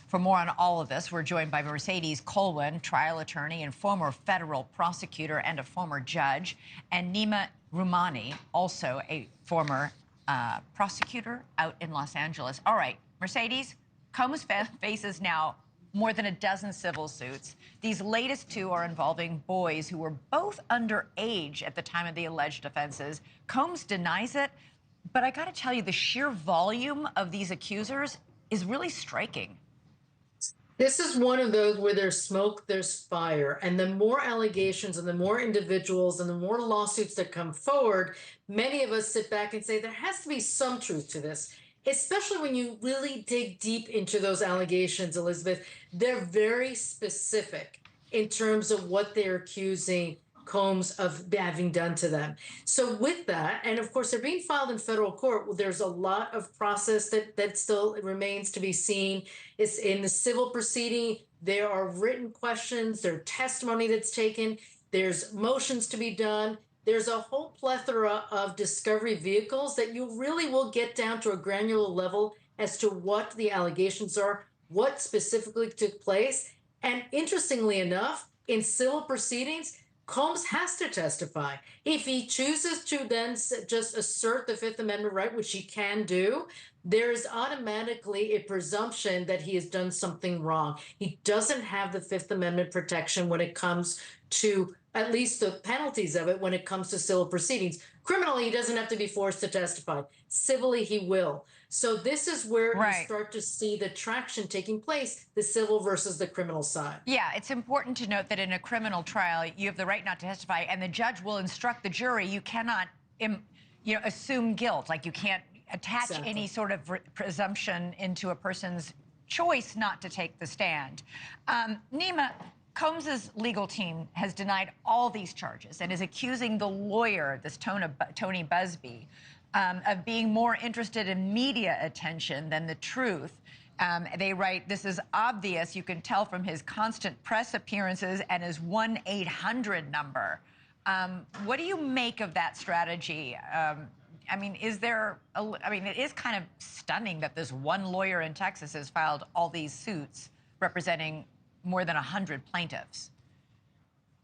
For more on all of this, we're joined by Mercedes Colwin, trial attorney and former federal prosecutor and a former judge, and Nima Rumani, also a former prosecutor out in Los Angeles. All right, Mercedes, Combs faces now more than a dozen civil suits. These latest two are involving boys who were both underage at the time of the alleged offenses. Combs denies it, but I got to tell you, the sheer volume of these accusers is really striking. This is one of those where there's smoke, there's fire. And the more allegations and the more individuals and the more lawsuits that come forward, many of us sit back and say there has to be some truth to this, especially when you really dig deep into those allegations, Elizabeth. They're very specific in terms of what they're accusing Combs of having done to them. So with that, and of course they're being filed in federal court, well, there's a lot of process that still remains to be seen. It's in the civil proceeding. There are written questions, there's testimony that's taken, there's motions to be done. There's a whole plethora of discovery vehicles that you really will get down to a granular level as to what the allegations are, what specifically took place. And interestingly enough, in civil proceedings, Combs has to testify. If he chooses to then just assert the Fifth Amendment right, which he can do, there is automatically a presumption that he has done something wrong. He doesn't have the Fifth Amendment protection when it comes to at least the penalties of it when it comes to civil proceedings. Criminally, he doesn't have to be forced to testify. Civilly, he will. So this is where you start to see the traction taking place, the civil versus the criminal side. Yeah, it's important to note that in a criminal trial, you have the right not to testify, and the judge will instruct the jury. You cannot, assume guilt. Like, you can't attach any sort of presumption into a person's choice not to take the stand. Nima, Combs's legal team has denied all these charges and is accusing the lawyer, this Tony Busby, of being more interested in media attention than the truth. They write, this is obvious. You can tell from his constant press appearances and his 1-800 number. What do you make of that strategy? I mean, it is kind of stunning that this one lawyer in Texas has filed all these suits representing more than 100 plaintiffs.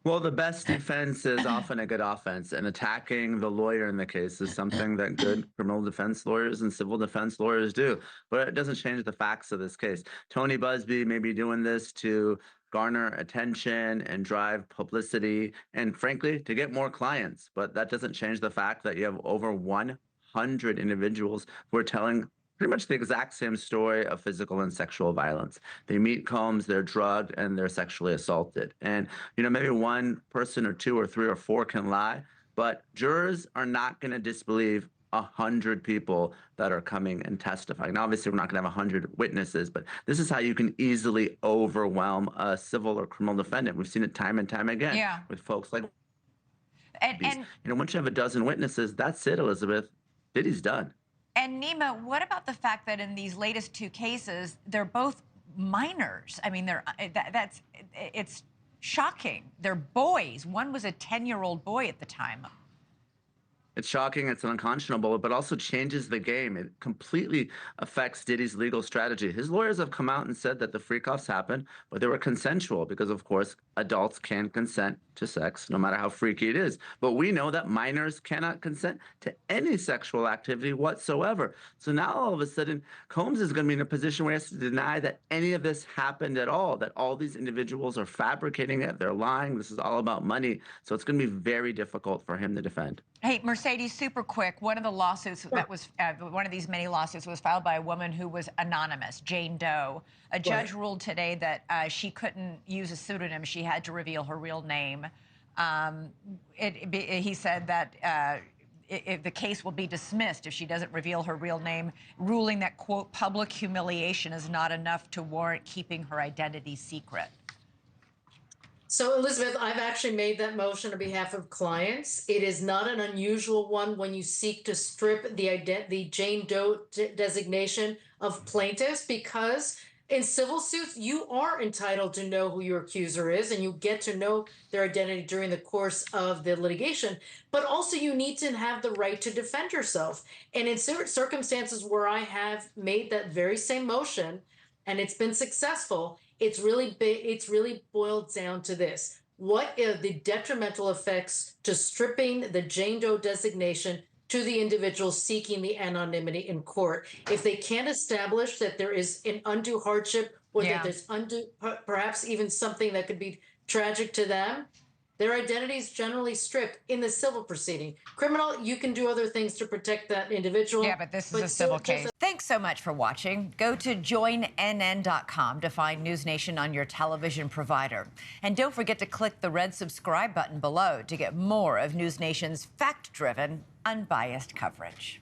Well, the best defense is often a good offense, and attacking the lawyer in the case is something that good criminal defense lawyers and civil defense lawyers do. But it doesn't change the facts of this case. Tony Busby may be doing this to garner attention and drive publicity and, frankly, to get more clients. But that doesn't change the fact that you have over 100 individuals who are telling pretty much the exact same story of physical and sexual violence. They meet Combs, they're drugged, and they're sexually assaulted. And, maybe one person or two or three or four can lie, but jurors are not going to disbelieve 100 people that are coming and testifying. Now, obviously, we're not going to have 100 witnesses, but this is how you can easily overwhelm a civil or criminal defendant. We've seen it time and time again with folks like and once you have a dozen witnesses, that's it, Elizabeth. Diddy's done. And Nima, what about the fact that in these latest two cases, they're both minors? I mean, it's shocking. They're boys. One was a 10-year-old boy at the time. It's shocking, it's unconscionable, but also changes the game. It completely affects Diddy's legal strategy. His lawyers have come out and said that the freak-offs happened, but they were consensual because, of course, adults can consent to sex, no matter how freaky it is. But we know that minors cannot consent to any sexual activity whatsoever. So now, all of a sudden, Combs is going to be in a position where he has to deny that any of this happened at all, that all these individuals are fabricating it, they're lying, this is all about money. So it's going to be very difficult for him to defend. Hey, Mercedes, super quick. One of the lawsuits that was, one of these many lawsuits was filed by a woman who was anonymous, Jane Doe. A judge ruled today that she couldn't use a pseudonym. She had to reveal her real name. He said that the case will be dismissed if she doesn't reveal her real name, ruling that, quote, public humiliation is not enough to warrant keeping her identity secret. So, Elizabeth, I've actually made that motion on behalf of clients. It is not an unusual one when you seek to strip the Jane Doe designation of plaintiffs, because in civil suits, you are entitled to know who your accuser is, and you get to know their identity during the course of the litigation. But also, you need to have the right to defend yourself. And in certain circumstances where I have made that very same motion, and it's been successful, it's really boiled down to this. What are the detrimental effects to stripping the Jane Doe designation to the individual seeking the anonymity in court? If they can't establish that there is an undue hardship or that there's perhaps even something that could be tragic to them, their identity is generally stripped in the civil proceeding. Criminal, you can do other things to protect that individual. Yeah, but this is a civil case. Thanks so much for watching. Go to joinnn.com to find NewsNation on your television provider. And don't forget to click the red subscribe button below to get more of NewsNation's fact-driven, unbiased coverage.